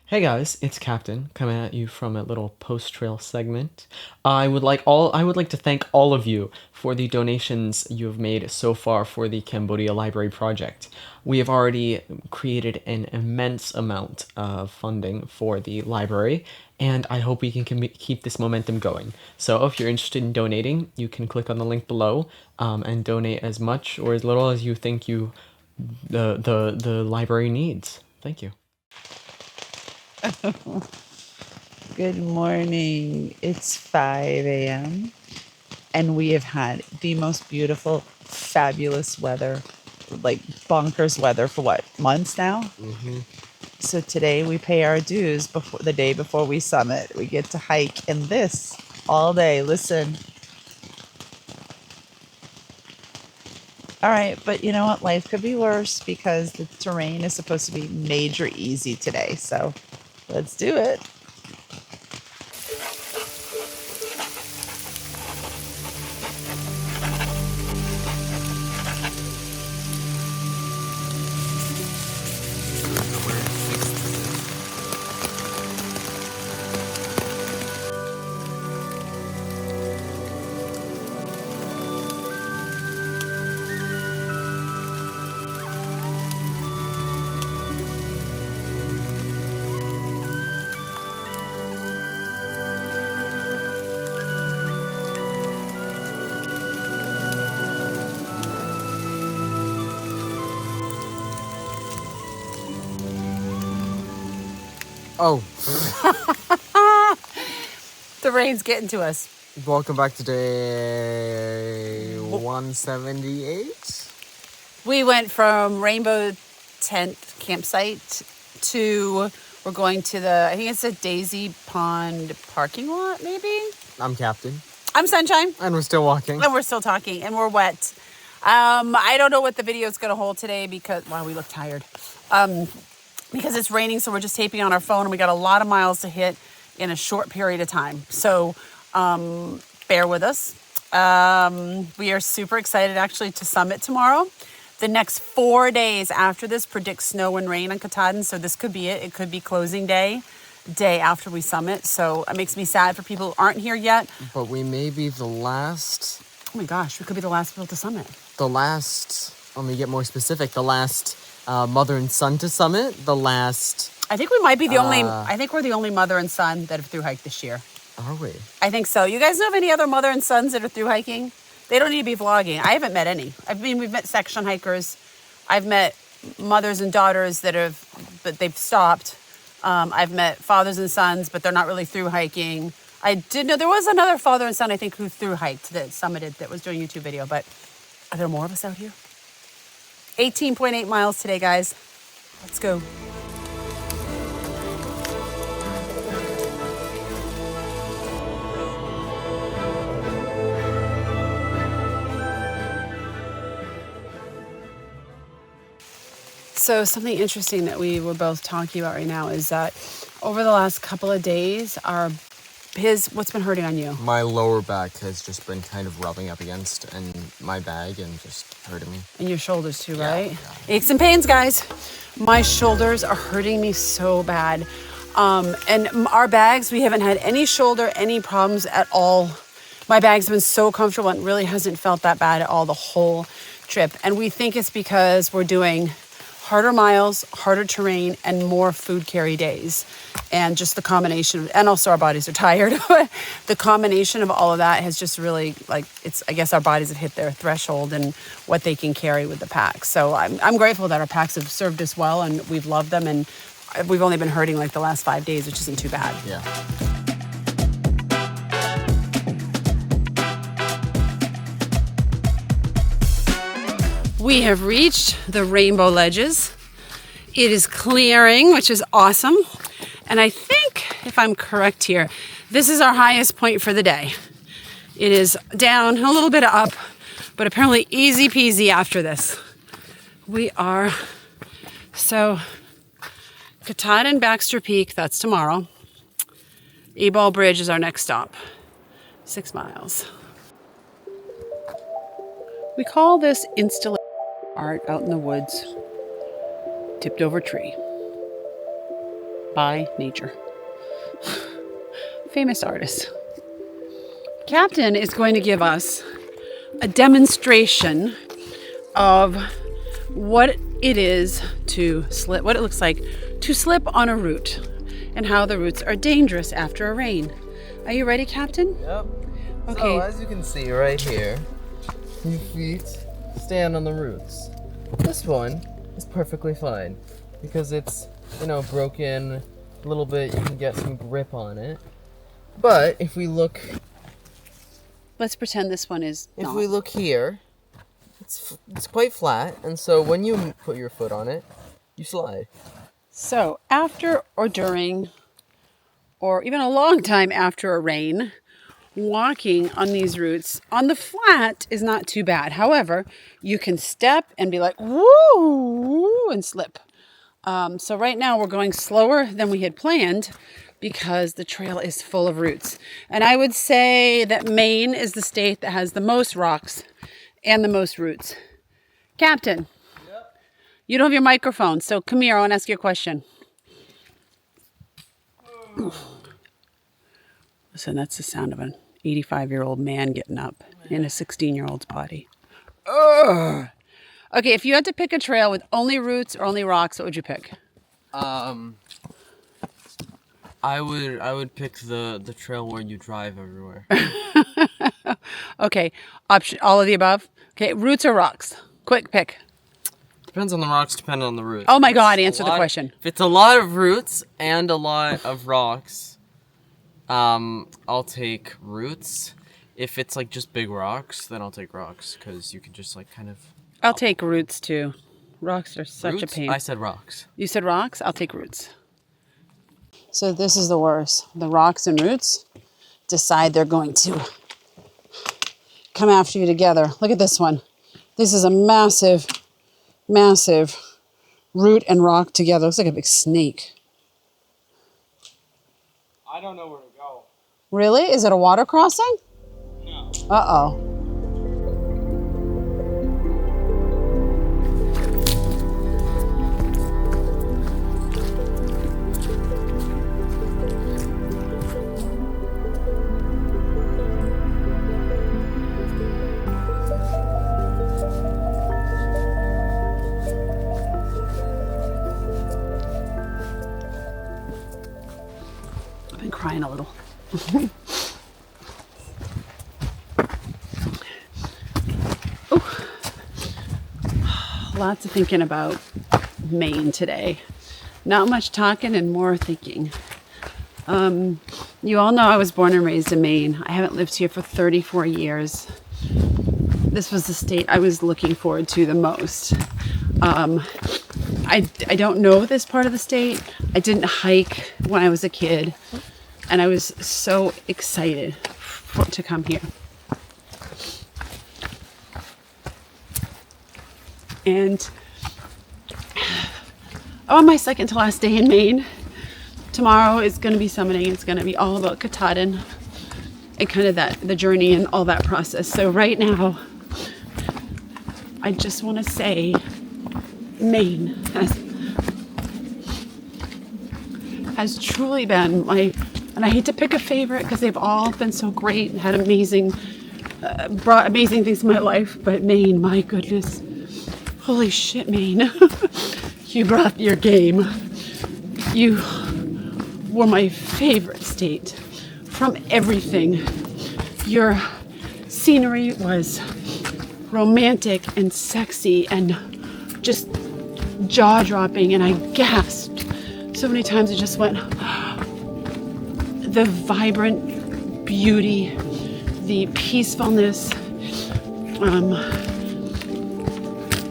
Hey guys, it's Captain coming at you from a little post-trail segment. I would like to thank all of you for the donations you have made so far for the Cambodia Library project. We have already created an immense amount of funding for the library, and I hope we can keep this momentum going. So if you're interested in donating, you can click on the link below and donate as much or as little as you think the library needs. Thank you. Good morning. It's 5 a.m. and we have had the most beautiful, fabulous weather, like bonkers weather for what, months now? So today we pay our dues before the day before we summit. We get to hike in this all day. Listen. All right, but you know what? Life could be worse because the terrain is supposed to be major easy today. So let's do it. Oh, The rain's getting to us. welcome back to day 178. We went from Rainbow Tent Campsite to, we're going to I think it's a Daicey Pond parking lot, maybe? I'm Captain, I'm Sunshine, and we're still walking. and we're still talking, and we're wet. I don't know what the video is going to hold today because, wow, we look tired. Because it's raining, so we're just taping on our phone, and we got a lot of miles to hit in a short period of time. So bear with us. We are super excited, actually, to summit tomorrow. The next 4 days after this predict snow and rain on Katahdin, so this could be it. It could be closing day after we summit. So it makes me sad for people who aren't here yet. But we may be the last, Oh my gosh, we could be the last people to summit. let me get more specific, the last mother and son to summit, the last, I think we might be the only, I think we're the only mother and son that have thru-hiked this year. are we? I think so. You guys know of any other mother and sons that are through hiking? They don't need to be vlogging. I haven't met any. I mean, we've met section hikers. I've met mothers and daughters but they've stopped. I've met fathers and sons, but they're not really through hiking. I did know there was another father and son, I think, who through hiked that summited that was doing a YouTube video, but are there more of us out here? 18.8 miles today, guys. Let's go. So something interesting that we were both talking about right now is that over the last couple of days, what's been hurting on you? My lower back has just been kind of rubbing up against and my bag and just hurting me. And your shoulders too, Yeah, right? yeah. Aches and pains, guys. My shoulders are hurting me so bad. And our bags, we haven't had any problems at all. My bag's been so comfortable and really hasn't felt that bad at all the whole trip. And we think it's because we're doing harder miles, harder terrain, and more food carry days. And just the combination, and also our bodies are tired. The combination of all of that has just really, I guess our bodies have hit their threshold and what they can carry with the pack. So I'm grateful that our packs have served us well and we've loved them. And we've only been hurting like the last 5 days, which isn't too bad. Yeah. We have reached the rainbow ledges. It is clearing, which is awesome. And I think, if I'm correct here, this is our highest point for the day. It is down, a little bit up, but apparently easy peasy after this. Katahdin, Baxter Peak, that's tomorrow. Ebal Bridge is our next stop. 6 miles. We call this installation art out in the woods. Tipped over tree. by nature. Famous artist. Captain is going to give us a demonstration of what it is to slip, what it looks like to slip on a route, and how the routes are dangerous after a rain. Are you ready, Captain? Yep. Okay. So as you can see right here, your feet stand on the roots. This one is perfectly fine because it's, broken a little bit. You can get some grip on it. But if we look, Let's pretend this one is if not. we look here, it's quite flat, and so when you put your foot on it, you slide. So after or during, or even a long time after a rain, walking on these routes on the flat is not too bad. However, you can step and be like, woo, and slip. So right now we're going slower than we had planned because the trail is full of roots. And I would say that Maine is the state that has the most rocks and the most roots. Captain, you don't have your microphone, so come here, I want to ask you a question. Listen, that's the sound of an 85-year-old man getting up in a 16-year-old's body. Ugh. Okay, if you had to pick a trail with only roots or only rocks, what would you pick? I would pick the trail where you drive everywhere. Okay, option all of the above. Okay, roots or rocks? Quick pick. Depends on the rocks, depends on the roots. Oh my God, answer the question. If it's a lot of roots and a lot of rocks, I'll take roots. If it's like just big rocks, then I'll take rocks because you can just like kind of. I'll take roots too. Rocks are such Roots? a pain. I said rocks. You said rocks? I'll take roots. So this is the worst. The rocks and roots decide they're going to come after you together. Look at this one. This is a massive, massive root and rock together. Looks like a big snake. I don't know where to go. Really? Is it a water crossing? No. Uh-oh. I've been crying a little. Lots of thinking about Maine today. Not much talking and more thinking. You all know I was born and raised in Maine. I haven't lived here for 34 years. This was the state I was looking forward to the most. I don't know this part of the state. I didn't hike when I was a kid, and I was so excited to come here. And on my second to last day in Maine, tomorrow is going to be summiting. It's going to be all about Katahdin and kind of the journey and all that process. So right now, I just want to say Maine has truly been and I hate to pick a favorite because they've all been so great and had brought amazing things to my life, but Maine, my goodness. Holy shit, Maine. You brought your game. You were my favorite state from everything. Your scenery was romantic and sexy and just jaw-dropping, and I gasped so many times. I just went, the vibrant beauty, the peacefulness,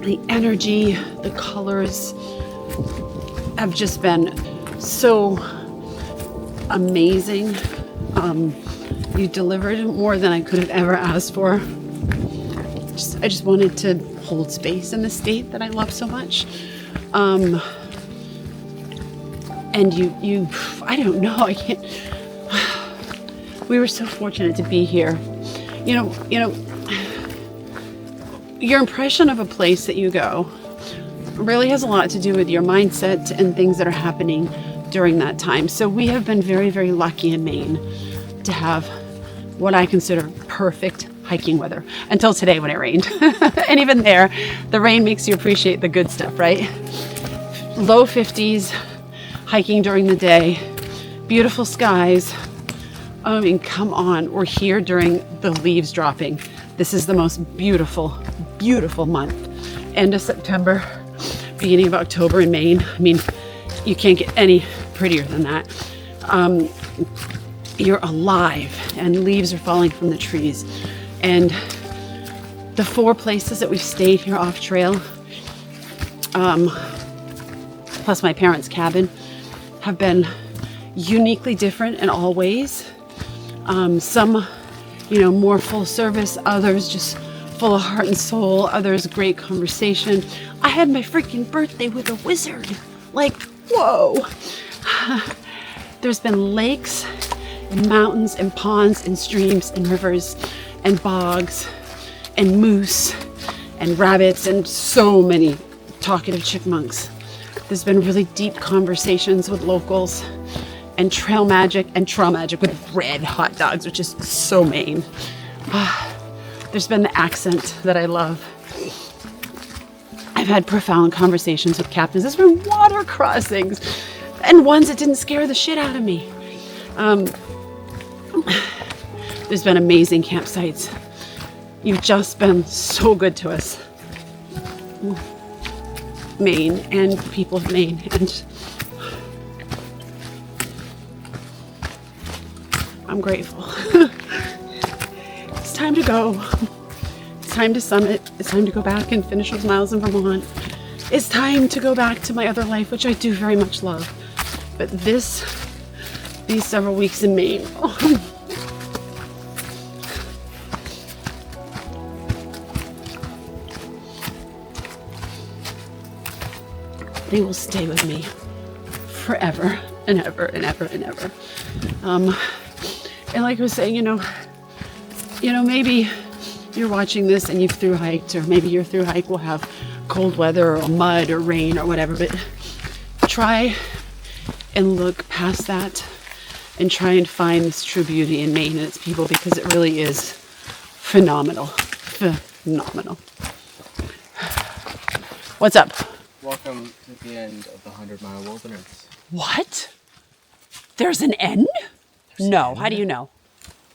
the energy, the colors have just been so amazing. You delivered more than I could have ever asked for. I just wanted to hold space in the state that I love so much. And you, I don't know, I can't. We were so fortunate to be here. You know, your impression of a place that you go really has a lot to do with your mindset and things that are happening during that time. So we have been very, very lucky in Maine to have what I consider perfect hiking weather until today when it rained. And even there, the rain makes you appreciate the good stuff, right? Low 50s, hiking during the day, beautiful skies. I mean, come on, we're here during the leaves dropping. This is the most beautiful, beautiful month. End of September, beginning of October in Maine. I mean, you can't get any prettier than that. You're alive and leaves are falling from the trees. And the 4 places that we've stayed here off trail, plus my parents' cabin, have been uniquely different in all ways. Some, more full service, others just full of heart and soul, others great conversation. I had my freaking birthday with a wizard. Like, whoa. There's been lakes and mountains and ponds and streams and rivers and bogs and moose and rabbits and so many talkative chipmunks. There's been really deep conversations with locals and trail magic with red hot dogs, which is so Maine. There's been the accent that I love. I've had profound conversations with captains. There's been water crossings and ones that didn't scare the shit out of me. There's been amazing campsites. You've just been so good to us. Maine and people of Maine. And I'm grateful. It's time to go. It's time to summit. It's time to go back and finish those miles in Vermont. It's time to go back to my other life, which I do very much love. But these several weeks in Maine, they will stay with me forever and ever and ever and ever. And like I was saying, maybe you're watching this and you've thru-hiked, or maybe your thru-hike will have cold weather or mud or rain or whatever, but try and look past that and try and find this true beauty in Maine and its people, because it really is phenomenal. Phenomenal. What's up? Welcome to the end of the 100-mile wilderness. What? There's an end? No, how do you know?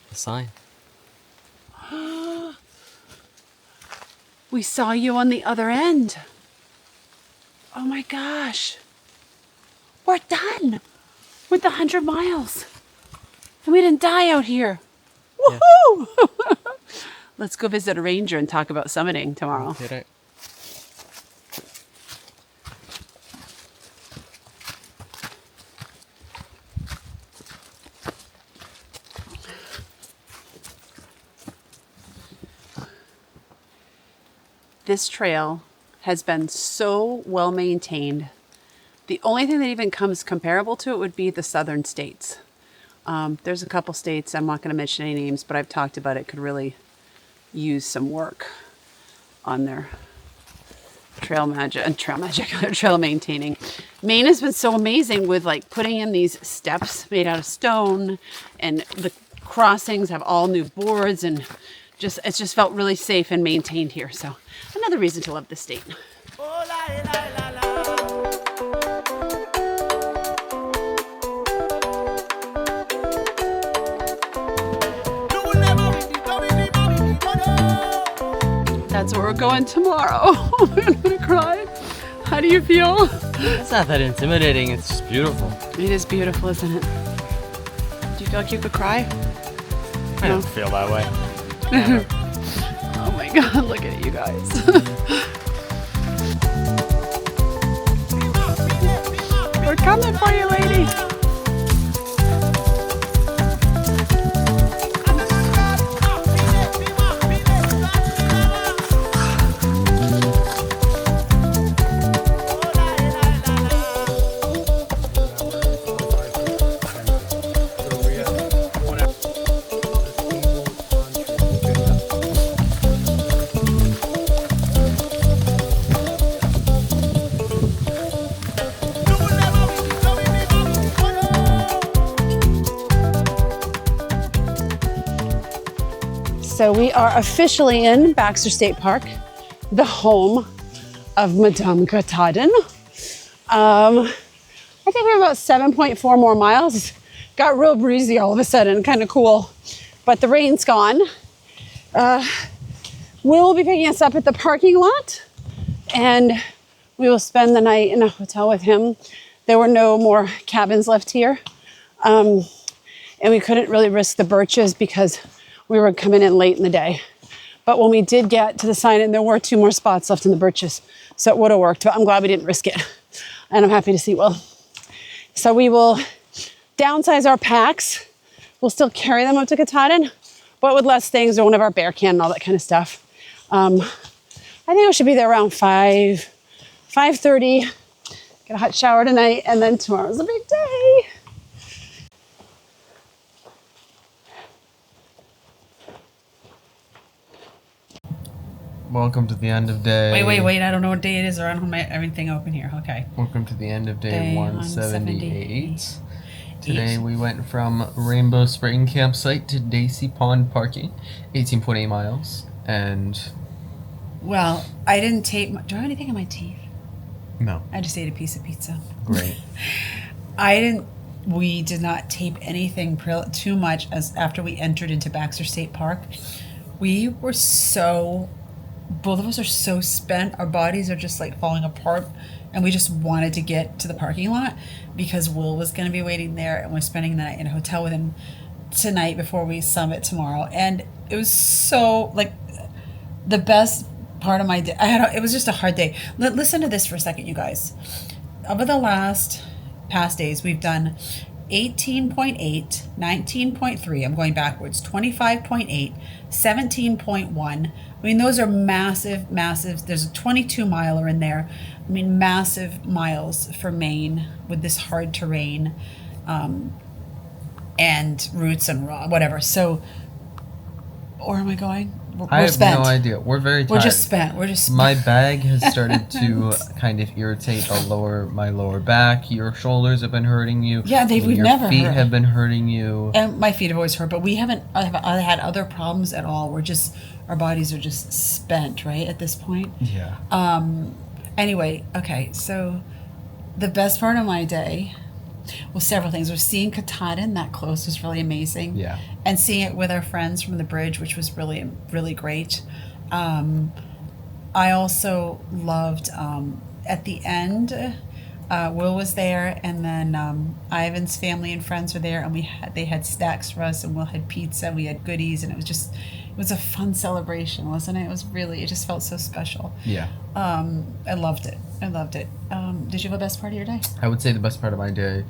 The sign. We saw you on the other end. Oh my gosh. We're done with the 100 miles. And we didn't die out here. Woohoo! Yeah. Let's go visit a ranger and talk about summiting tomorrow. Okay. This trail has been so well maintained. The only thing that even comes comparable to it would be the southern states. There's a couple states, I'm not going to mention any names, but I've talked about it, could really use some work on their trail maintaining. Maine has been so amazing with like putting in these steps made out of stone, and the crossings have all new boards, and it's just felt really safe and maintained here. So another reason to love this state. That's where we're going tomorrow. I'm gonna cry. How do you feel? It's not that intimidating, it's just beautiful. It is beautiful, isn't it? Do you feel like you could cry? I don't feel that way. Oh my God, look at you guys. We're coming for you, lady. So we are officially in Baxter State Park, the home of Madame Katadhin. I think we're about 7.4 more miles. Got real breezy all of a sudden, kind of cool. But the rain's gone. Will be picking us up at the parking lot, and we will spend the night in a hotel with him. There were no more cabins left here. And we couldn't really risk the birches because we were coming in late in the day. But when we did get to the sign-in, there were 2 more spots left in the birches. So it would have worked, but I'm glad we didn't risk it. And I'm happy to see Will. So we will downsize our packs. We'll still carry them up to Katahdin, but with less things. We won't have our bear can and all that kind of stuff. I think we should be there around 5:30. Get a hot shower tonight, and then tomorrow's a big day. Welcome to the end of day. Wait. I don't know what day it is, or I don't have everything open here. Okay. Welcome to the end of day 178. Today Eight. we went from Rainbow Spring Campsite to Daicey Pond Parking, 18.8 miles, and... Well, I didn't tape... Do I have anything in my teeth? No. I just ate a piece of pizza. Great. We did not tape anything too much as after we entered into Baxter State Park. We were both of us are so spent. Our bodies are just like falling apart. And we just wanted to get to the parking lot because Will was going to be waiting there, and we're spending the night in a hotel with him tonight before we summit tomorrow. And it was so like the best part of my day. It was just a hard day. Listen to this for a second, you guys. Over the past days, we've done 18.8, 19.3. I'm going backwards. 25.8, 17.1. I mean, those are massive. There's a 22 miler in there. I mean, massive miles for Maine with this hard terrain, and roots and whatever. So, where am I going? I have no idea. We're very tired. We're just spent. My bag has started to kind of irritate my lower back. Your shoulders have been hurting you. Yeah, we've never hurt. Your feet have been hurting you. And my feet have always hurt, but we haven't had other problems at all. Our bodies are just spent, right, at this point. Yeah. Anyway, okay, so the best part of my day was several things. Was seeing Katahdin that close was really amazing. Yeah. And seeing it with our friends from the bridge, which was really, really great. I also loved, at the end, Will was there, and then Ivan's family and friends were there, and they had snacks for us, and Will had pizza, we had goodies, and it was a fun celebration, wasn't it? It just felt so special. Yeah. I loved it. Did you have a best part of your day? I would say the best part of my day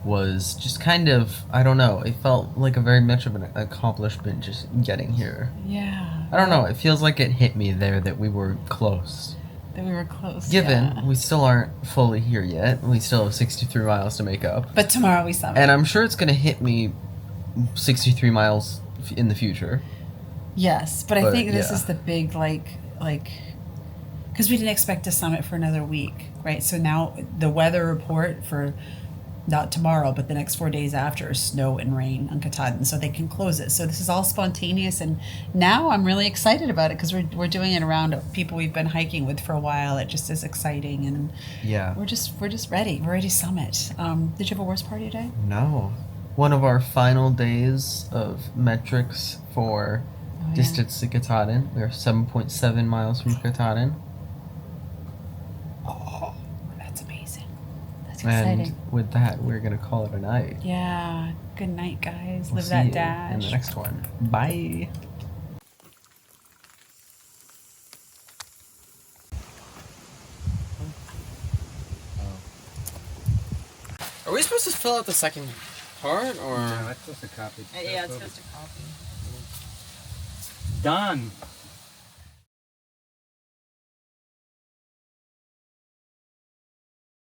was just kind of, I don't know, it felt like a very much of an accomplishment just getting here. Yeah. I don't know, it feels like it hit me there that we were close. Given we still aren't fully here yet. We still have 63 miles to make up. But tomorrow we summit. And I'm sure it's going to hit me 63 miles in the future. Yes, but I think this is the big, like, because we didn't expect to summit for another week, right? So now the weather report for not tomorrow, but the next 4 days after is snow and rain on Katahdin, so they can close it. So this is all spontaneous, and now I'm really excited about it because we're doing it around people we've been hiking with for a while. It just is exciting, and yeah, we're just ready. We're ready to summit. Did you have a worst part of your day? No. One of our final days of metrics for distance to Katahdin. We are 7.7 miles from Katahdin. Oh, that's amazing. That's exciting. And with that, we're going to call it a night. Yeah. Good night, guys. We'll Live see that you dash. in the next one. Bye. Are we supposed to fill out the second part, or? No, it's just a copy. Yeah, it's just a copy. Done.